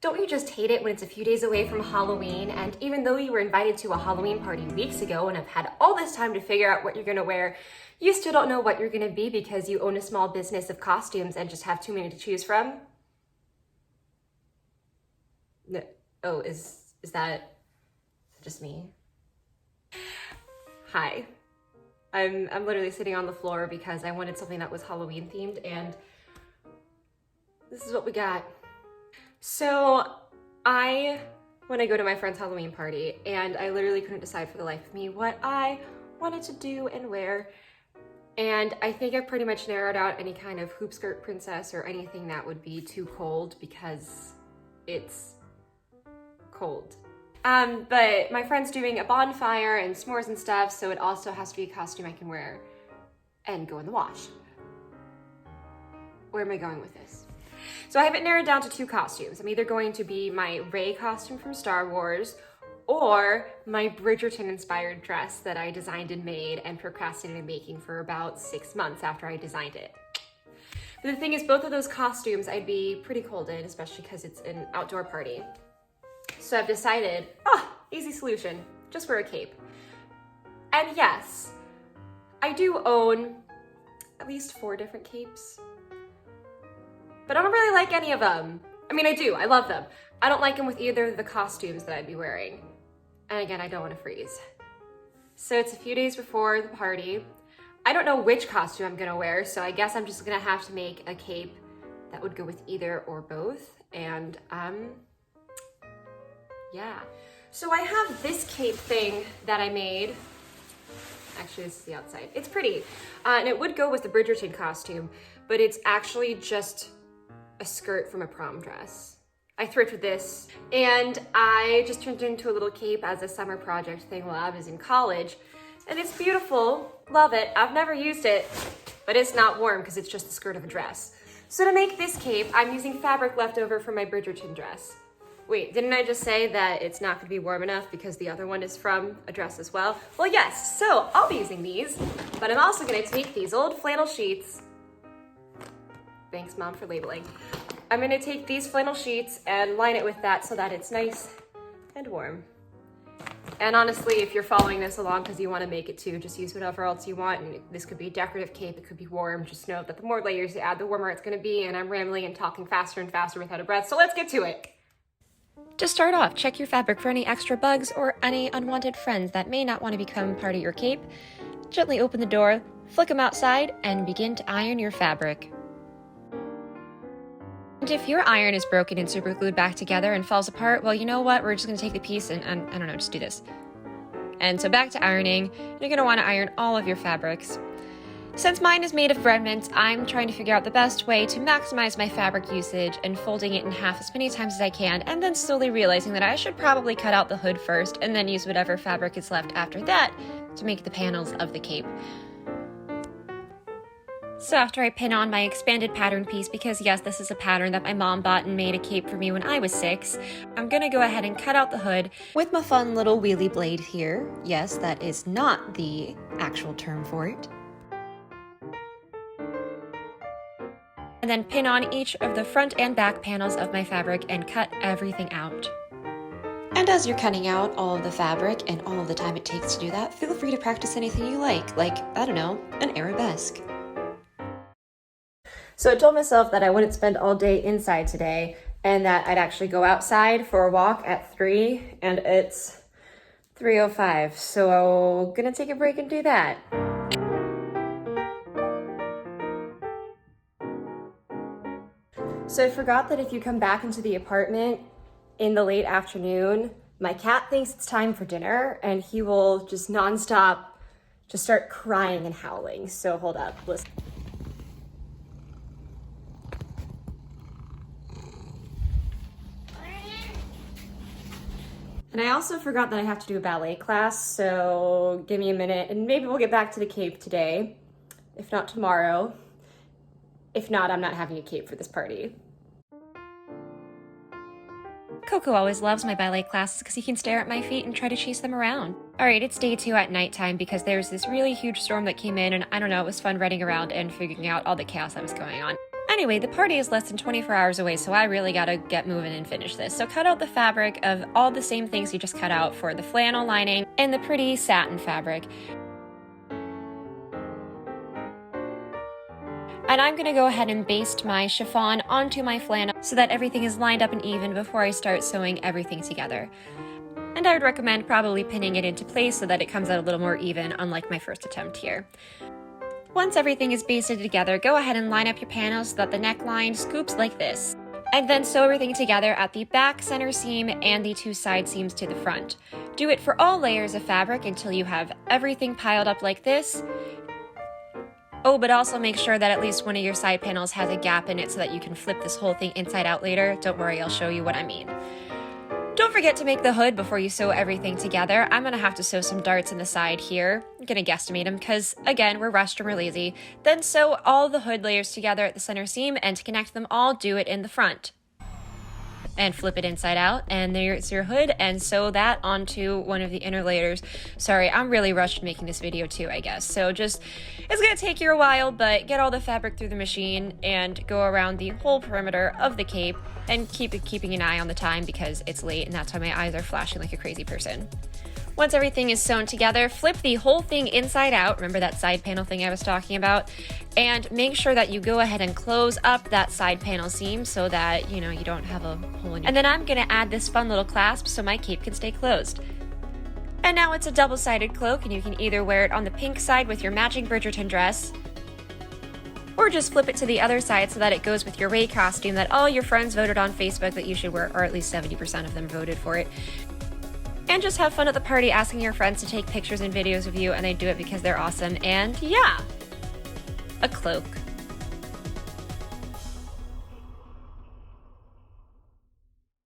Don't you just hate it when it's a few days away from Halloween, and even though you were invited to a Halloween party weeks ago and have had all this time to figure out what you're gonna wear, you still don't know what you're gonna be because you own a small business of costumes and just have too many to choose from? No. Oh, is that just me? Hi. I'm literally sitting on the floor because I wanted something that was Halloween themed, and this is what we got. So when I go to my friend's Halloween party, and I literally couldn't decide for the life of me what I wanted to do and wear. And I think I've pretty much narrowed out any kind of hoop skirt princess or anything that would be too cold because it's cold. But my friend's doing a bonfire and s'mores and stuff, so it also has to be a costume I can wear and go in the wash. Where am I going with this? So I have it narrowed down to two costumes. I'm either going to be my Rey costume from Star Wars or my Bridgerton-inspired dress that I designed and made and procrastinated making for about 6 months after I designed it. But the thing is, both of those costumes I'd be pretty cold in, especially because it's an outdoor party. So I've decided, easy solution, just wear a cape. And yes, I do own at least 4 different capes, but I don't really like any of them. I mean, I do, I love them. I don't like them with either of the costumes that I'd be wearing. And again, I don't want to freeze. So it's a few days before the party. I don't know which costume I'm gonna wear, so I guess I'm just gonna have to make a cape that would go with either or both. And yeah. So I have this cape thing that I made. Actually, this is the outside. It's pretty. And it would go with the Bridgerton costume, but it's actually just a skirt from a prom dress. I thrifted this, and I just turned it into a little cape as a summer project thing while I was in college. And it's beautiful, love it. I've never used it, but it's not warm because it's just the skirt of a dress. So to make this cape, I'm using fabric left over from my Bridgerton dress. Wait, didn't I just say that it's not gonna be warm enough because the other one is from a dress as well? Well, yes, so I'll be using these, but I'm also gonna take these old flannel sheets. Thanks, Mom, for labeling. I'm gonna take these flannel sheets and line it with that so that it's nice and warm. And honestly, if you're following this along because you wanna make it too, just use whatever else you want. And this could be a decorative cape, it could be warm. Just know that the more layers you add, the warmer it's gonna be. And I'm rambling and talking faster and faster without a breath, so let's get to it. To start off, check your fabric for any extra bugs or any unwanted friends that may not want to become part of your cape. Gently open the door, flick them outside, and begin to iron your fabric. And if your iron is broken and super glued back together and falls apart, well, you know what? We're just going to take the piece and, I don't know, just do this. And so back to ironing, you're going to want to iron all of your fabrics. Since mine is made of remnants, I'm trying to figure out the best way to maximize my fabric usage and folding it in half as many times as I can, and then slowly realizing that I should probably cut out the hood first and then use whatever fabric is left after that to make the panels of the cape. So after I pin on my expanded pattern piece, because yes, this is a pattern that my mom bought and made a cape for me when I was 6, I'm gonna go ahead and cut out the hood with my fun little wheelie blade here. Yes, that is not the actual term for it. And then pin on each of the front and back panels of my fabric and cut everything out. And as you're cutting out all of the fabric and all of the time it takes to do that, feel free to practice anything you like, I don't know, an arabesque. So I told myself that I wouldn't spend all day inside today and that I'd actually go outside for a walk at 3, and it's 3:05, so I'm gonna take a break and do that. So I forgot that if you come back into the apartment in the late afternoon, my cat thinks it's time for dinner and he will just nonstop just start crying and howling. So hold up, listen. And I also forgot that I have to do a ballet class, so give me a minute and maybe we'll get back to the cape today, if not tomorrow. If not, I'm not having a cape for this party. Coco always loves my ballet classes because he can stare at my feet and try to chase them around. Alright, it's day 2 at nighttime because there's this really huge storm that came in, and I don't know, it was fun running around and figuring out all the chaos that was going on. Anyway, the party is less than 24 hours away, so I really gotta get moving and finish this. So cut out the fabric of all the same things you just cut out for the flannel lining and the pretty satin fabric. And I'm gonna go ahead and baste my chiffon onto my flannel so that everything is lined up and even before I start sewing everything together. And I would recommend probably pinning it into place so that it comes out a little more even, unlike my first attempt here. Once everything is basted together, go ahead and line up your panels so that the neckline scoops like this. And then sew everything together at the back center seam and the 2 side seams to the front. Do it for all layers of fabric until you have everything piled up like this. Oh, but also make sure that at least one of your side panels has a gap in it so that you can flip this whole thing inside out later. Don't worry, I'll show you what I mean. Don't forget to make the hood before you sew everything together. I'm gonna have to sew some darts in the side here. I'm gonna guesstimate them because, again, we're rushed and we're lazy. Then sew all the hood layers together at the center seam, and to connect them all, do it in the front. And flip it inside out, and there's your hood, and sew that onto one of the inner layers. Sorry, I'm really rushed making this video too, I guess. So it's gonna take you a while, but get all the fabric through the machine and go around the whole perimeter of the cape, and keeping an eye on the time because it's late, and that's why my eyes are flashing like a crazy person. Once everything is sewn together, flip the whole thing inside out. Remember that side panel thing I was talking about? And make sure that you go ahead and close up that side panel seam so that, you don't have a hole in your... And then I'm gonna add this fun little clasp so my cape can stay closed. And now it's a double-sided cloak, and you can either wear it on the pink side with your matching Bridgerton dress, or just flip it to the other side so that it goes with your Ray costume that all your friends voted on Facebook that you should wear, or at least 70% of them voted for it. And just have fun at the party asking your friends to take pictures and videos of you, and they do it because they're awesome. And yeah, a cloak.